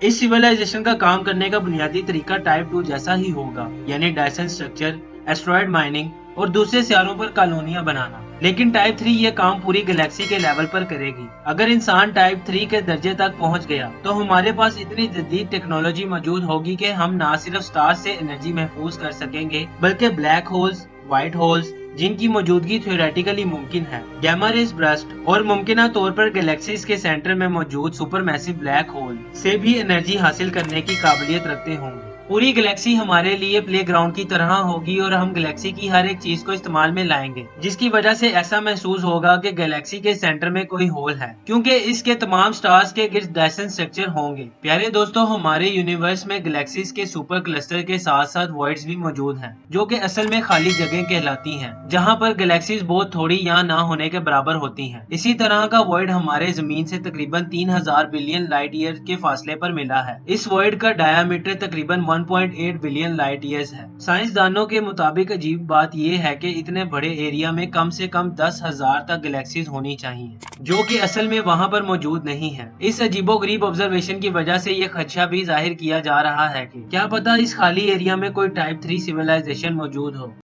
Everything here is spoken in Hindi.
इस सिविलाइजेशन का काम करने का बुनियादी तरीका टाइप 2 जैसा ही होगा, यानी डायसेंट स्ट्रक्चर, एस्ट्रॉयड माइनिंग और दूसरे सियारों पर कॉलोनियां बनाना। लेकिन टाइप 3 ये काम पूरी गैलेक्सी के लेवल पर करेगी। अगर इंसान टाइप 3 के दर्जे तक पहुंच गया तो हमारे पास इतनी जदीद टेक्नोलॉजी मौजूद होगी कि हम न सिर्फ स्टार्स से एनर्जी महफूज कर सकेंगे, बल्कि ब्लैक होल्स, व्हाइट होल्स, जिनकी मौजूदगी थ्योरेटिकली मुमकिन है, गैमा रेज बर्स्ट और मुमकिना तौर पर गैलेक्सीज के सेंटर में मौजूद सुपर मैसिव ब्लैक होल से भी एनर्जी हासिल करने की काबिलियत रखते होंगे। पूरी गैलेक्सी हमारे लिए प्लेग्राउंड की तरह होगी और हम गैलेक्सी की हर एक चीज को इस्तेमाल में लाएंगे, जिसकी वजह से ऐसा महसूस होगा कि गैलेक्सी के सेंटर में कोई होल है, क्योंकि इसके तमाम स्टार्स के गिर्द डायसेंट स्ट्रक्चर होंगे। प्यारे दोस्तों, हमारे यूनिवर्स में गैलेक्सीज के सुपर क्लस्टर के साथ साथ वॉइड्स भी मौजूद हैं, जो कि असल में खाली जगह कहलाती हैं, जहां पर गैलेक्सीज बहुत थोड़ी या ना होने के बराबर होती हैं। इसी तरह का वॉइड हमारे जमीन से तकरीबन 3000 बिलियन लाइट ईयर के फासले पर मिला है। इस वॉइड का डायामीटर तकरीबन 1.8 बिलियन लाइट ईयर्स है। साइंसदानों के मुताबिक अजीब बात यह है कि इतने बड़े एरिया में कम से कम 10,000 तक गैलेक्सीज होनी चाहिए, जो कि असल में वहां पर मौजूद नहीं है। इस अजीबोगरीब ऑब्जर्वेशन की वजह से ये खदशा भी जाहिर किया जा रहा है कि क्या पता इस खाली एरिया में कोई टाइप 3 सिविलाइजेशन मौजूद हो।